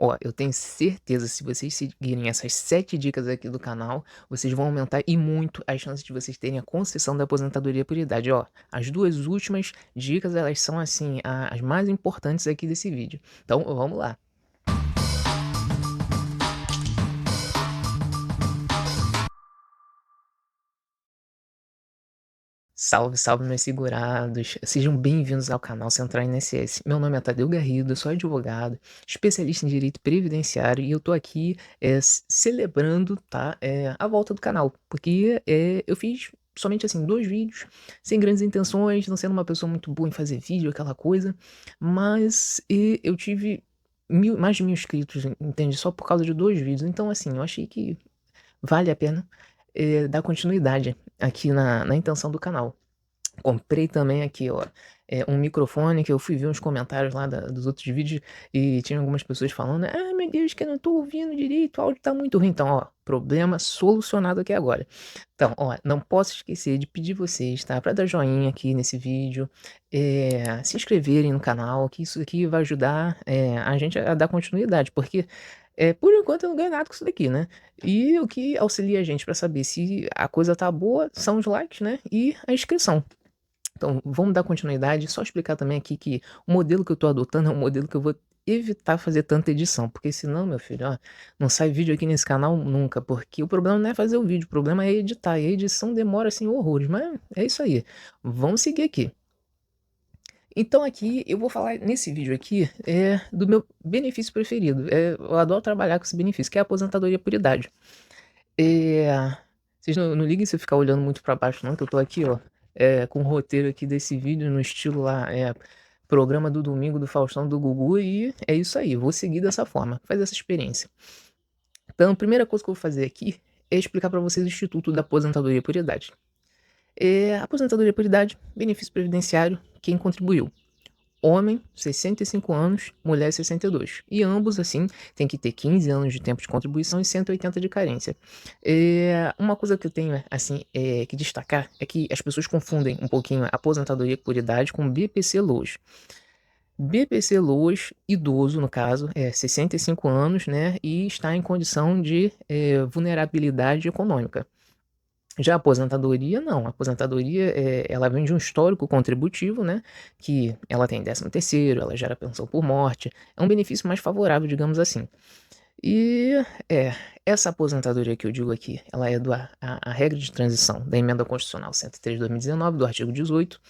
Ó, eu tenho certeza, se vocês seguirem essas 7 dicas aqui do canal, vocês vão aumentar e muito as chances de vocês terem a concessão da aposentadoria por idade. Ó, as 2 últimas dicas, elas são, assim, as mais importantes aqui desse vídeo. Então, vamos lá. Salve, salve, meus segurados. Sejam bem-vindos ao canal Central INSS. Meu nome é Tadeu Garrido, eu sou advogado, especialista em direito previdenciário e eu tô aqui celebrando, tá, a volta do canal, porque eu fiz somente assim 2 vídeos, sem grandes intenções, não sendo uma pessoa muito boa em fazer vídeo, aquela coisa, mas eu tive mais de 1000 inscritos, entende? Só por causa de 2 vídeos. Então, assim, eu achei que vale a pena dar continuidade aqui na intenção do canal. Comprei também aqui, ó, um microfone que eu fui ver uns comentários lá dos outros vídeos e tinha algumas pessoas falando: "Ah, meu Deus, que eu não tô ouvindo direito, o áudio tá muito ruim". Então, ó, problema solucionado aqui agora. Então, ó, não posso esquecer de pedir vocês, tá, pra dar joinha aqui nesse vídeo, se inscreverem no canal, que isso aqui vai ajudar, a gente a dar continuidade, porque, por enquanto eu não ganho nada com isso daqui, né. E o que auxilia a gente pra saber se a coisa tá boa são os likes, né, e a inscrição. Então, vamos dar continuidade, só explicar também aqui que o modelo que eu tô adotando é um modelo que eu vou evitar fazer tanta edição, porque senão, meu filho, ó, não sai vídeo aqui nesse canal nunca, porque o problema não é fazer o vídeo, o problema é editar, e a edição demora, assim, horrores, mas é isso aí. Vamos seguir aqui. Então aqui eu vou falar nesse vídeo aqui, do meu benefício preferido, eu adoro trabalhar com esse benefício, que é a aposentadoria por idade. Eh, Vocês não liguem se eu ficar olhando muito pra baixo não, que eu tô aqui, ó, com o roteiro aqui desse vídeo no estilo lá, programa do domingo do Faustão, do Gugu, e é isso aí, vou seguir dessa forma, faz essa experiência. Então a primeira coisa que eu vou fazer aqui é explicar pra vocês o instituto da aposentadoria por idade. Aposentadoria por idade, benefício previdenciário, quem contribuiu? Homem, 65 anos, mulher 62. E ambos, assim, têm que ter 15 anos de tempo de contribuição e 180 de carência. Uma coisa que eu tenho, assim, que destacar é que as pessoas confundem um pouquinho a aposentadoria por idade com BPC-Loas. BPC-Loas, idoso no caso, 65 anos, né, e está em condição de vulnerabilidade econômica. Já a aposentadoria não, a aposentadoria, ela vem de um histórico contributivo, né, que ela tem 13º, ela gera pensão por morte, é um benefício mais favorável, digamos assim. E, é, essa aposentadoria que eu digo aqui, ela é a regra de transição da Emenda Constitucional 103 de 2019, do artigo 18,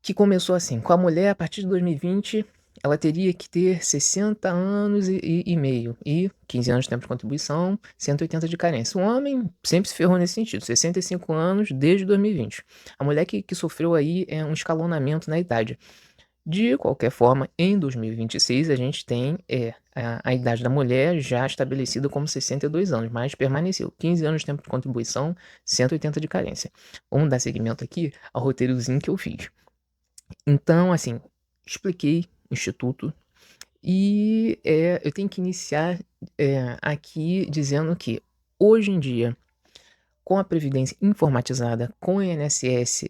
que começou assim: com a mulher, a partir de 2020, ela teria que ter 60 anos e meio, e 15 anos de tempo de contribuição, 180 de carência. O homem sempre se ferrou nesse sentido, 65 anos desde 2020. A mulher que sofreu aí um escalonamento na idade. De qualquer forma, em 2026 a gente tem a idade da mulher já estabelecida como 62 anos, mas permaneceu 15 anos de tempo de contribuição, 180 de carência. Vamos dar seguimento aqui ao roteirozinho que eu fiz. Então, assim, expliquei o instituto e, eu tenho que iniciar, aqui dizendo que, hoje em dia, com a previdência informatizada, com o INSS,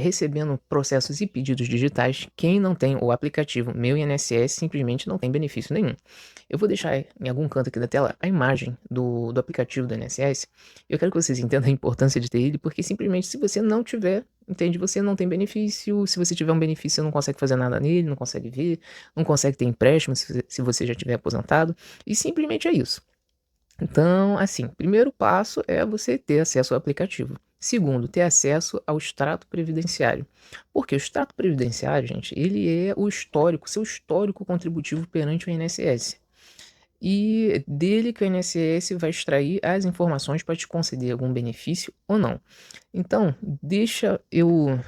recebendo processos e pedidos digitais, quem não tem o aplicativo Meu INSS simplesmente não tem benefício nenhum. Eu vou deixar em algum canto aqui da tela a imagem do aplicativo do INSS. Eu quero que vocês entendam a importância de ter ele, porque simplesmente se você não tiver, entende, você não tem benefício. Se você tiver um benefício, você não consegue fazer nada nele, não consegue ver, não consegue ter empréstimo se você já tiver aposentado, e simplesmente é isso. Então, assim, primeiro passo é você ter acesso ao aplicativo. Segundo, ter acesso ao extrato previdenciário. Porque o extrato previdenciário, gente, ele é o histórico, seu histórico contributivo perante o INSS. E dele que o INSS vai extrair as informações para te conceder algum benefício ou não. Então, deixa eu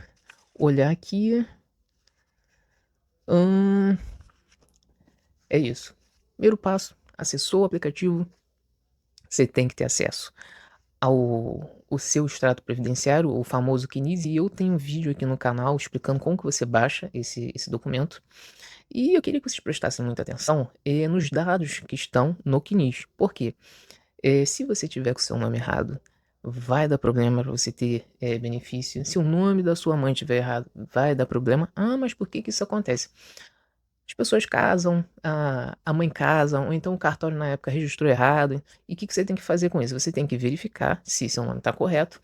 olhar aqui. Hum, é isso. Primeiro passo, acessou o aplicativo, você tem que ter acesso o seu extrato previdenciário, o famoso CNIS, e eu tenho um vídeo aqui no canal explicando como que você baixa esse documento. E eu queria que vocês prestassem muita atenção nos dados que estão no CNIS. Por quê? Se você tiver com o seu nome errado, vai dar problema para você ter benefício. Se o nome da sua mãe estiver errado, vai dar problema. Ah, mas por que que isso acontece? As pessoas casam, a mãe casa, ou então o cartório na época registrou errado. E o que que você tem que fazer com isso? Você tem que verificar se seu nome está correto.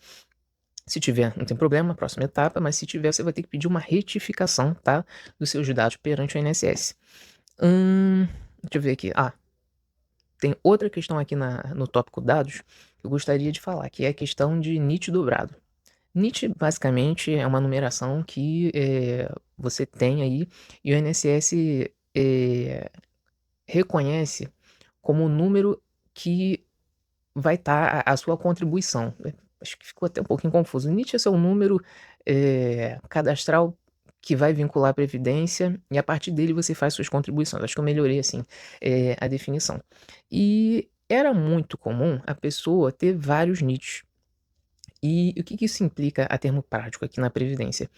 Se tiver, não tem problema, próxima etapa, mas se tiver, você vai ter que pedir uma retificação, tá, dos seus dados perante o INSS. Deixa eu ver aqui. Tem outra questão aqui no tópico dados que eu gostaria de falar, que é a questão de NIT dobrado. NIT basicamente é uma numeração que você tem aí e o INSS reconhece como o número que vai estar a sua contribuição. Acho que ficou até um pouquinho confuso. O NIT é seu número cadastral que vai vincular a previdência e a partir dele você faz suas contribuições. Acho que eu melhorei assim a definição. E era muito comum a pessoa ter vários NITs. E o que que isso implica a termo prático aqui na previdência?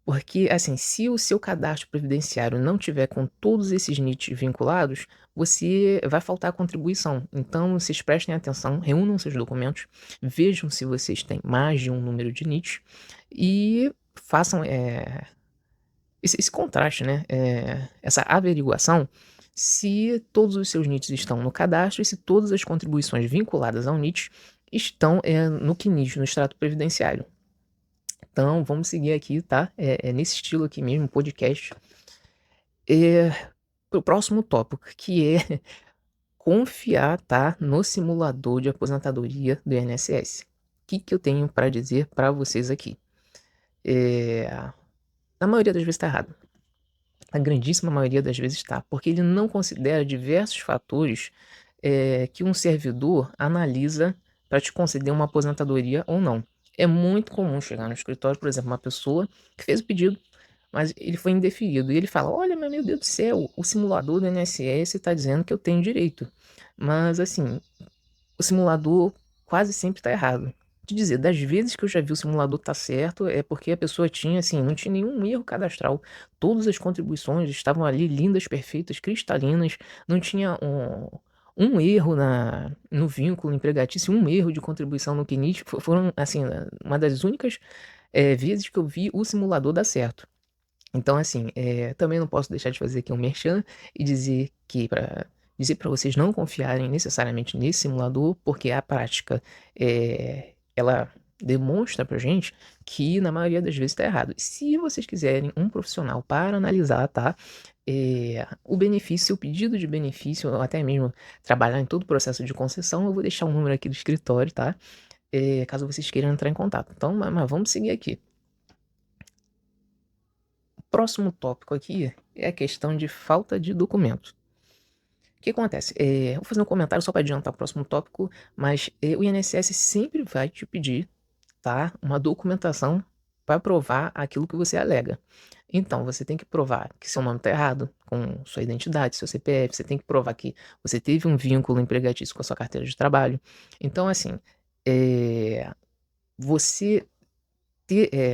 Porque, assim, se o seu cadastro previdenciário não tiver com todos esses NITs vinculados, você vai faltar contribuição. Então, vocês prestem atenção, reúnam seus documentos, vejam se vocês têm mais de um número de NITs e façam esse contraste, né? Essa averiguação se todos os seus NITs estão no cadastro e se todas as contribuições vinculadas ao NIT estão no CNIS, no extrato previdenciário. Então, vamos seguir aqui, tá? É nesse estilo aqui mesmo, podcast. Pro próximo tópico, que é confiar, tá? No simulador de aposentadoria do INSS. O que que eu tenho para dizer para vocês aqui? Na maioria das vezes tá errado. A grandíssima maioria das vezes tá, porque ele não considera diversos fatores que um servidor analisa para te conceder uma aposentadoria ou não. É muito comum chegar no escritório, por exemplo, uma pessoa que fez o pedido, mas ele foi indeferido. E ele fala: Olha, meu Deus do céu, o simulador do INSS está dizendo que eu tenho direito. Mas, assim, o simulador quase sempre está errado. De dizer, das vezes que eu já vi o simulador tá certo, é porque a pessoa tinha, assim, não tinha nenhum erro cadastral. Todas as contribuições estavam ali lindas, perfeitas, cristalinas. Não tinha um erro no vínculo empregatício, um erro de contribuição no CNIT. Foram, assim, uma das únicas vezes que eu vi o simulador dar certo. Então, assim, também não posso deixar de fazer aqui um merchan e dizer para vocês não confiarem necessariamente nesse simulador, porque a prática, ela demonstra pra gente que na maioria das vezes está errado. Se vocês quiserem um profissional para analisar, tá, o benefício, o pedido de benefício, ou até mesmo trabalhar em todo o processo de concessão, eu vou deixar o número aqui do escritório, tá, caso vocês queiram entrar em contato. Então, mas vamos seguir aqui. Próximo tópico aqui é a questão de falta de documento. O que acontece? Vou fazer um comentário só para adiantar o próximo tópico, mas o INSS sempre vai te pedir, tá, uma documentação para provar aquilo que você alega. Então, você tem que provar que seu nome está errado, com sua identidade, seu CPF, você tem que provar que você teve um vínculo empregatício com a sua carteira de trabalho. Então, assim, você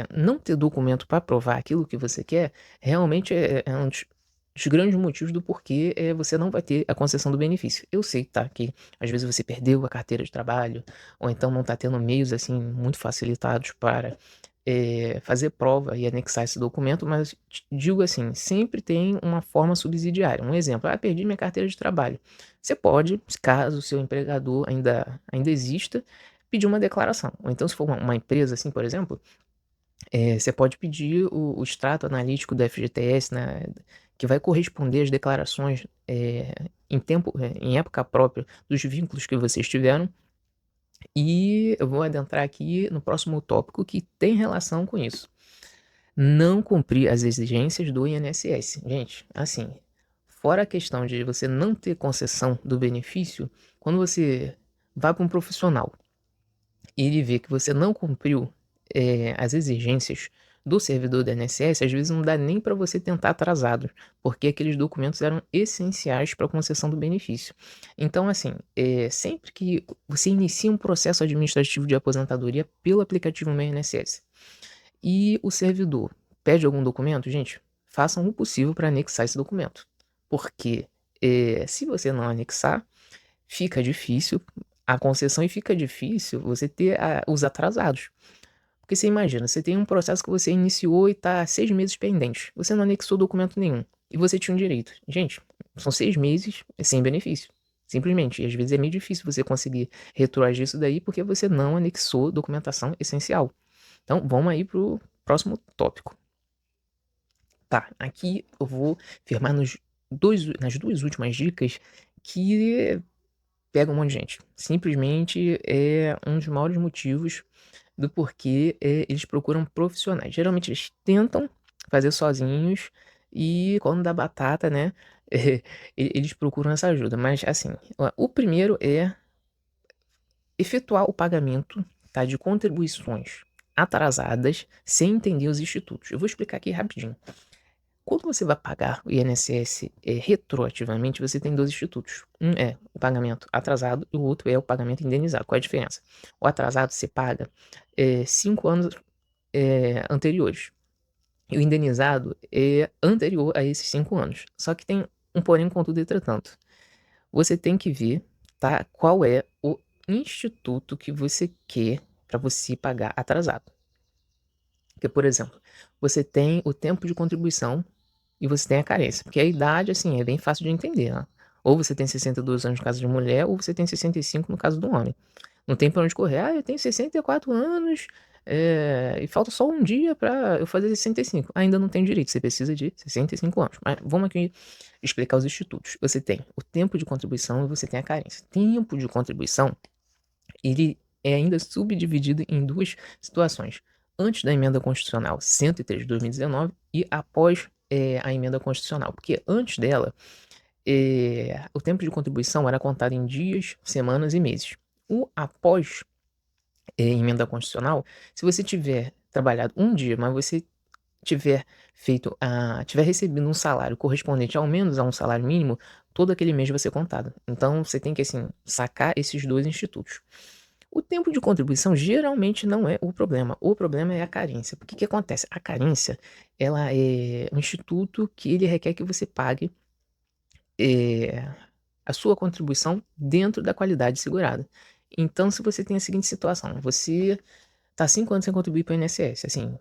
não ter documento para provar aquilo que você quer, realmente é um dos grandes motivos do porquê você não vai ter a concessão do benefício. Eu sei, tá, que às vezes você perdeu a carteira de trabalho, ou então não está tendo meios assim muito facilitados para fazer prova e anexar esse documento, mas digo assim, sempre tem uma forma subsidiária. Um exemplo: perdi minha carteira de trabalho. Você pode, caso o seu empregador ainda exista, pedir uma declaração. Ou então, se for uma empresa assim, por exemplo, você pode pedir o extrato analítico do FGTS, né, que vai corresponder às declarações em época própria dos vínculos que vocês tiveram. E eu vou adentrar aqui no próximo tópico que tem relação com isso. Não cumprir as exigências do INSS. Gente, assim, fora a questão de você não ter concessão do benefício, quando você vai para um profissional e ele vê que você não cumpriu as exigências do servidor do INSS, às vezes não dá nem para você tentar atrasado, porque aqueles documentos eram essenciais para a concessão do benefício. Então, assim, sempre que você inicia um processo administrativo de aposentadoria pelo aplicativo Meu INSS e o servidor pede algum documento, gente, façam o possível para anexar esse documento, porque se você não anexar, fica difícil a concessão e fica difícil você ter os atrasados. Porque você imagina, você tem um processo que você iniciou e está 6 meses pendente. Você não anexou documento nenhum. e você tinha um direito. Gente, são 6 meses sem benefício, simplesmente. E às vezes é meio difícil você conseguir retroagir isso daí, porque você não anexou documentação essencial. Então vamos aí para o próximo tópico. Tá, aqui eu vou firmar nas 2 últimas dicas que pegam um monte de gente. Simplesmente é um dos maiores motivos do porquê, eles procuram profissionais. Geralmente eles tentam fazer sozinhos e quando dá batata, né, eles procuram essa ajuda. Mas assim, o primeiro é efetuar o pagamento, tá, de contribuições atrasadas sem entender os institutos. Eu vou explicar aqui rapidinho. Quando você vai pagar o INSS, retroativamente, você tem 2 institutos. Um é o pagamento atrasado e o outro é o pagamento indenizado. Qual é a diferença? O atrasado você paga, 5 anos, anteriores. E o indenizado é anterior a esses 5 anos. Só que tem um porém, contudo e entretanto. Você tem que ver, tá, qual é o instituto que você quer para você pagar atrasado. Porque, por exemplo, você tem o tempo de contribuição e você tem a carência, porque a idade, assim, é bem fácil de entender, né? Ou você tem 62 anos no caso de mulher, ou você tem 65 no caso do homem. Não tem pra onde correr. Ah, eu tenho 64 anos, e falta só um dia pra eu fazer 65. Ainda não tem direito, você precisa de 65 anos. Mas vamos aqui explicar os institutos. Você tem o tempo de contribuição e você tem a carência. Tempo de contribuição, ele é ainda subdividido em 2 situações. Antes da emenda constitucional 103 de 2019 e após, a emenda constitucional. Porque antes dela, o tempo de contribuição era contado em dias, semanas e meses. O após, emenda constitucional, se você tiver trabalhado um dia, mas você tiver recebido um salário correspondente ao menos a um salário mínimo, todo aquele mês vai ser contado. Então você tem que, assim, sacar esses 2 institutos. O tempo de contribuição geralmente não é o problema é a carência. Porque que acontece? A carência, ela é um instituto que ele requer que você pague, eh, a sua contribuição dentro da qualidade segurada. Então se você tem a seguinte situação, você tá 5 anos sem contribuir para o INSS, assim,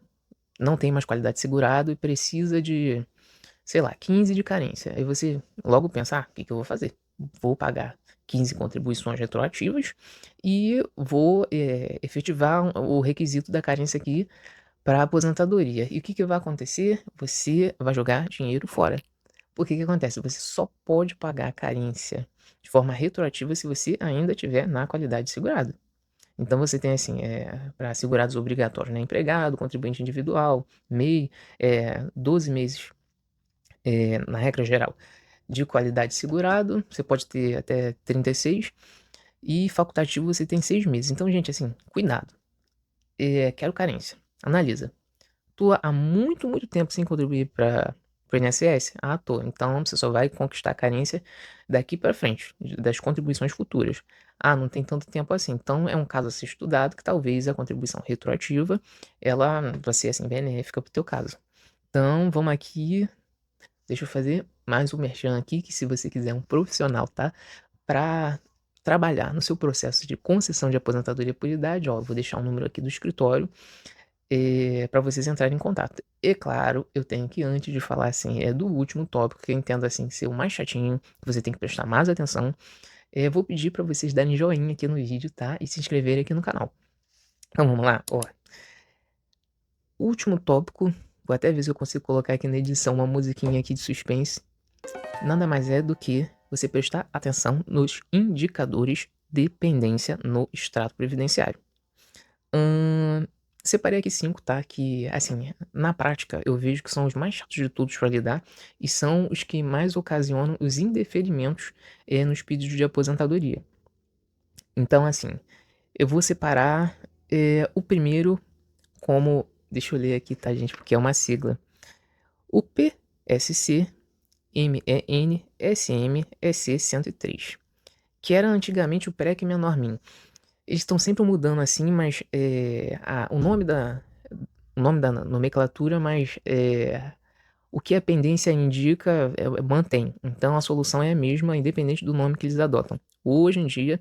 não tem mais qualidade segurado e precisa de, sei lá, 15 de carência. Aí você logo pensa: "Ah, o que que eu vou fazer? Vou pagar 15 contribuições retroativas e vou, efetivar o requisito da carência aqui para aposentadoria". E o que que vai acontecer? Você vai jogar dinheiro fora. Porque que acontece? Você só pode pagar a carência de forma retroativa se você ainda tiver na qualidade segurada. Então você tem assim, para segurados obrigatórios, né, empregado, contribuinte individual, MEI, 12 meses, na regra geral, de qualidade segurado, você pode ter até 36, e facultativo você tem 6 meses. Então, gente, assim, cuidado. Quero carência. Analisa. Tô há muito, muito tempo sem contribuir para o INSS? Ah, tô. Então você só vai conquistar a carência daqui para frente, das contribuições futuras. Ah, não tem tanto tempo assim. Então é um caso a ser estudado que talvez a contribuição retroativa ela vai ser assim benéfica para o teu caso. Então vamos aqui, deixa eu fazer mais um merchan aqui, que se você quiser um profissional, tá? Para trabalhar no seu processo de concessão de aposentadoria por idade, ó, eu vou deixar o número aqui do escritório, para vocês entrarem em contato. E claro, eu tenho que antes de falar, assim, do último tópico, que eu entendo, assim, ser o mais chatinho, que você tem que prestar mais atenção, vou pedir para vocês darem joinha aqui no vídeo, tá, e se inscreverem aqui no canal. Então vamos lá, ó. Último tópico, vou até ver se eu consigo colocar aqui na edição uma musiquinha aqui de suspense. Nada mais é do que você prestar atenção nos indicadores de pendência no extrato previdenciário. Separei aqui 5, tá, que, assim, na prática eu vejo que são os mais chatos de todos para lidar e são os que mais ocasionam os indeferimentos, nos pedidos de aposentadoria. Então, assim, eu vou separar, o primeiro como, deixa eu ler aqui, tá, gente, porque é uma sigla. O PSC MEN SM EC 103, que era antigamente o PREC menor min. Eles estão sempre mudando assim, mas o nome da nomenclatura, mas o que a pendência indica mantém. Então a solução é a mesma, independente do nome que eles adotam. Hoje em dia,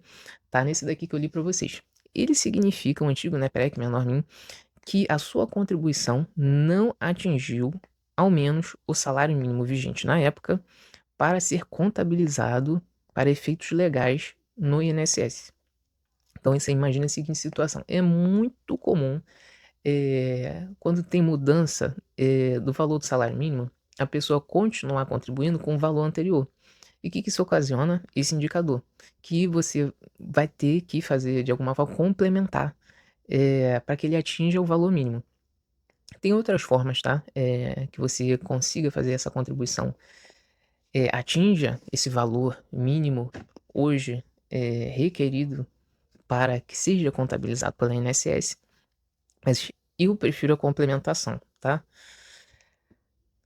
tá nesse daqui que eu li para vocês. Ele significa, o antigo, né, PREC menor min, que a sua contribuição não atingiu ao menos o salário mínimo vigente na época para ser contabilizado para efeitos legais no INSS. Então você imagina a seguinte situação, é muito comum, quando tem mudança, do valor do salário mínimo, a pessoa continuar contribuindo com o valor anterior. E o que isso ocasiona? Esse indicador, que você vai ter que fazer de alguma forma complementar, para que ele atinja o valor mínimo. Tem outras formas, tá, que você consiga fazer essa contribuição, atinja esse valor mínimo hoje, requerido para que seja contabilizado pela INSS, mas eu prefiro a complementação, tá.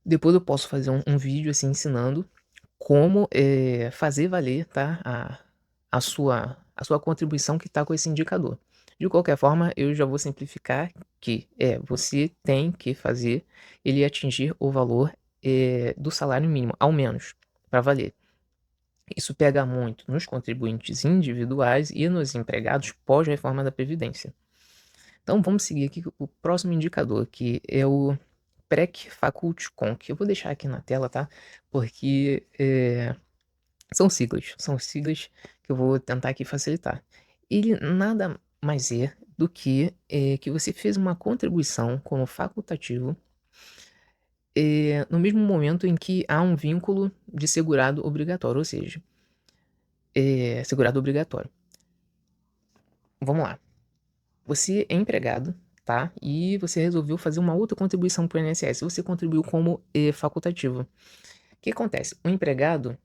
Depois eu posso fazer um vídeo, assim, ensinando como, fazer valer, tá, a sua contribuição que está com esse indicador. De qualquer forma, eu já vou simplificar que, você tem que fazer ele atingir o valor, do salário mínimo, ao menos, para valer. Isso pega muito nos contribuintes individuais e nos empregados pós-reforma da Previdência. Então vamos seguir aqui o próximo indicador, que é o PREC Faculty Conc. Eu vou deixar aqui na tela, tá? Porque são siglas que eu vou tentar aqui facilitar. Ele nada mais é do que você fez uma contribuição como facultativo no mesmo momento em que há um vínculo de segurado obrigatório, ou seja, segurado obrigatório. Vamos lá. Você é empregado, tá? E você resolveu fazer uma outra contribuição para o INSS. Você contribuiu como facultativo. O que acontece? O empregado,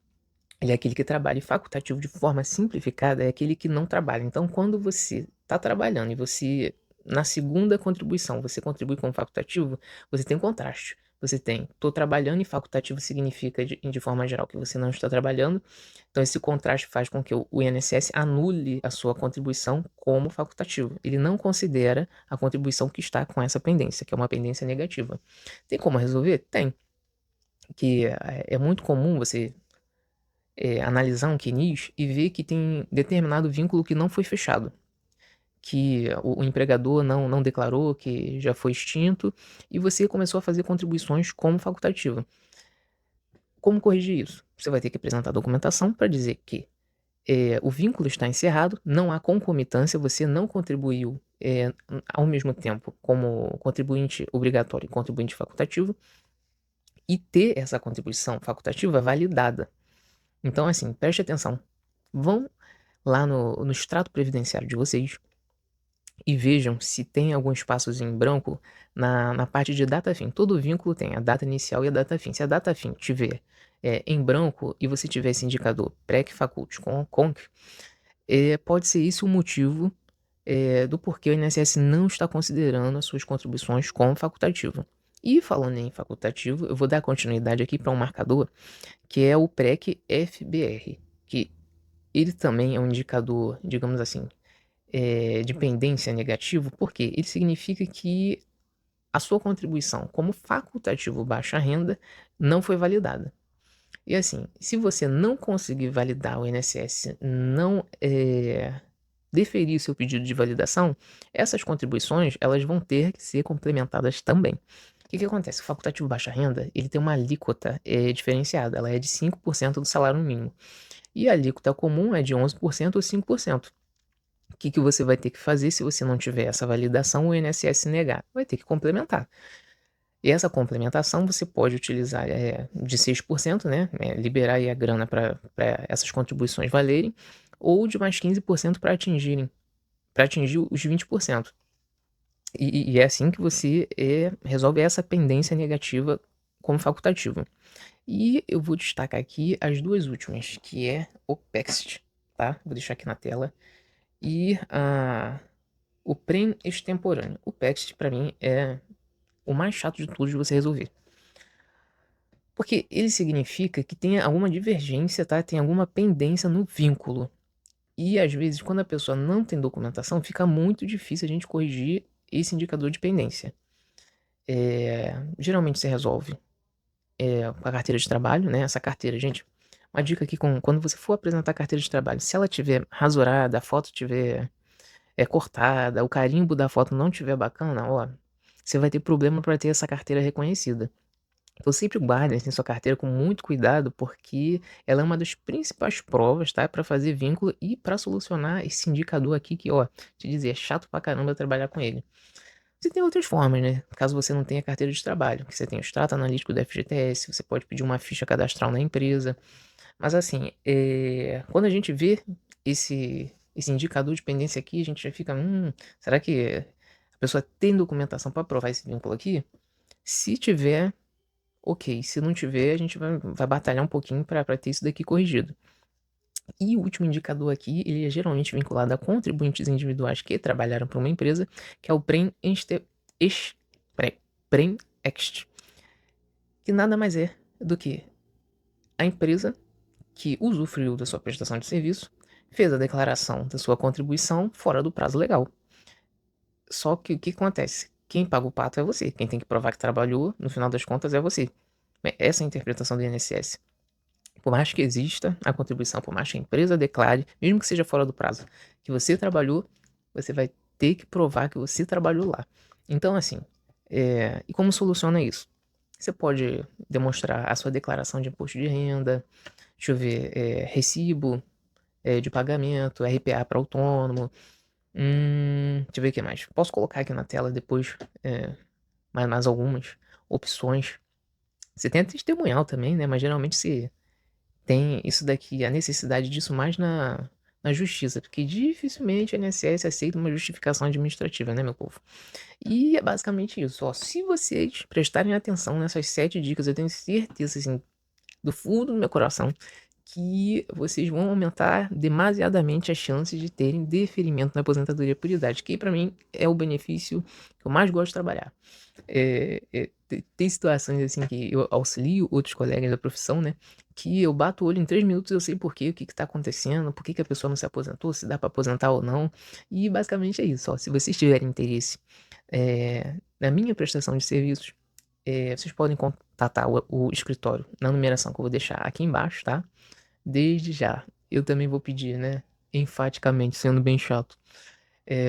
ele é aquele que trabalha, e facultativo de forma simplificada é aquele que não trabalha. Então, quando você está trabalhando e você, na segunda contribuição, você contribui como facultativo, você tem um contraste. Você tem, estou trabalhando, e facultativo significa, de forma geral, que você não está trabalhando. Então, esse contraste faz com que o INSS anule a sua contribuição como facultativo. Ele não considera a contribuição que está com essa pendência, que é uma pendência negativa. Tem como resolver? Tem. Que é muito comum você analisar um QNIS e ver que tem determinado vínculo que não foi fechado, que o empregador não declarou, que já foi extinto, e você começou a fazer contribuições como facultativa. Como corrigir isso? Você vai ter que apresentar documentação para dizer que o vínculo está encerrado, não há concomitância, você não contribuiu ao mesmo tempo como contribuinte obrigatório e contribuinte facultativo, e ter essa contribuição facultativa validada. Então, assim, preste atenção. Vão lá no extrato previdenciário de vocês e vejam se tem algum espaços em branco na parte de data fim. Todo vínculo tem a data inicial e a data fim. Se a data fim tiver em branco e você tiver esse indicador PREC Faculty com CONC, pode ser isso o motivo do porquê o INSS não está considerando as suas contribuições como facultativo. E falando em facultativo, eu vou dar continuidade aqui para um marcador que é o PREC FBR, que ele também é um indicador, digamos assim, de pendência negativo, porque ele significa que a sua contribuição como facultativo baixa renda não foi validada. E assim, se você não conseguir validar, o INSS não deferir o seu pedido de validação, essas contribuições elas vão ter que ser complementadas também. O que acontece? O facultativo baixa renda ele tem uma alíquota diferenciada, ela é de 5% do salário mínimo. E a alíquota comum é de 11% ou 5%. O que você vai ter que fazer se você não tiver essa validação, o INSS negar? Vai ter que complementar. E essa complementação você pode utilizar de 6%, né? Liberar aí a grana para essas contribuições valerem, ou de mais 15% para atingir os 20%. E é assim que você resolve essa pendência negativa como facultativo. E eu vou destacar aqui as duas últimas, que é o PEXT, tá? Vou deixar aqui na tela. E o PREM extemporâneo. O PEXT, para mim, é o mais chato de tudo de você resolver. Porque ele significa que tem alguma divergência, tá? Tem alguma pendência no vínculo. E às vezes, quando a pessoa não tem documentação, fica muito difícil a gente corrigir esse indicador de pendência. Geralmente se resolve com a carteira de trabalho, né? Essa carteira, gente, uma dica aqui, quando você for apresentar a carteira de trabalho, se ela tiver rasurada, a foto tiver cortada, o carimbo da foto não tiver bacana, ó, você vai ter problema para ter essa carteira reconhecida. Então sempre guarde, assim, sua carteira com muito cuidado, porque ela é uma das principais provas, tá, para fazer vínculo e para solucionar esse indicador aqui que, ó, te dizer, é chato pra caramba trabalhar com ele. Você tem outras formas, né, caso você não tenha carteira de trabalho, que você tem o extrato analítico do FGTS, você pode pedir uma ficha cadastral na empresa. Mas assim, quando a gente vê esse indicador de pendência aqui, a gente já fica: será que a pessoa tem documentação para provar esse vínculo aqui?". Se tiver, ok, se não tiver, a gente vai batalhar um pouquinho para ter isso daqui corrigido. E o último indicador aqui, ele é geralmente vinculado a contribuintes individuais que trabalharam para uma empresa, que é o ex Premext, que nada mais é do que a empresa que usufruiu da sua prestação de serviço, fez a declaração da sua contribuição fora do prazo legal. Só que o que acontece? Quem paga o pato é você, quem tem que provar que trabalhou, no final das contas, é você. Essa é a interpretação do INSS. Por mais que exista a contribuição, por mais que a empresa declare, mesmo que seja fora do prazo, que você trabalhou, você vai ter que provar que você trabalhou lá. Então, assim, e como soluciona isso? Você pode demonstrar a sua declaração de imposto de renda, deixa eu ver, recibo de pagamento, RPA para autônomo. Deixa eu ver o que mais. Posso colocar aqui na tela depois mais algumas opções. Você tem a testemunhal também, né? Mas geralmente se tem isso daqui, a necessidade disso mais na justiça, porque dificilmente a INSS aceita uma justificação administrativa, né, meu povo? E é basicamente isso. Ó, se vocês prestarem atenção nessas 7 dicas, eu tenho certeza, assim, do fundo do meu coração, que vocês vão aumentar demasiadamente as chances de terem deferimento na aposentadoria por idade, que pra mim é o benefício que eu mais gosto de trabalhar. Tem situações assim que eu auxilio outros colegas da profissão, né, que eu bato o olho em 3 minutos, eu sei por quê, o que que tá acontecendo, por que que a pessoa não se aposentou, se dá pra aposentar ou não, e basicamente é isso, ó, se vocês tiverem interesse, na minha prestação de serviços, vocês podem contatar o escritório na numeração que eu vou deixar aqui embaixo, tá? Desde já. Eu também vou pedir, né, enfaticamente, sendo bem chato,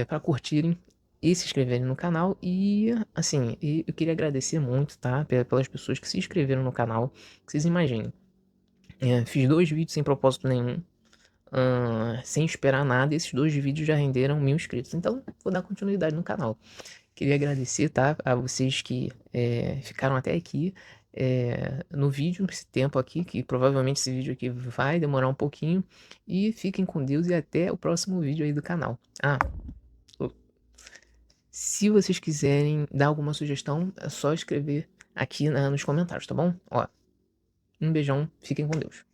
pra curtirem e se inscreverem no canal e, assim, eu queria agradecer muito, tá, pelas pessoas que se inscreveram no canal. Que vocês imaginem, fiz 2 vídeos sem propósito nenhum, sem esperar nada, e esses 2 vídeos já renderam 1000 inscritos, então vou dar continuidade no canal. Queria agradecer, tá, a vocês que ficaram até aqui no vídeo, esse tempo aqui, que provavelmente esse vídeo aqui vai demorar um pouquinho. E fiquem com Deus e até o próximo vídeo aí do canal. O- se vocês quiserem dar alguma sugestão, é só escrever aqui nos comentários, tá bom? Ó, um beijão, fiquem com Deus.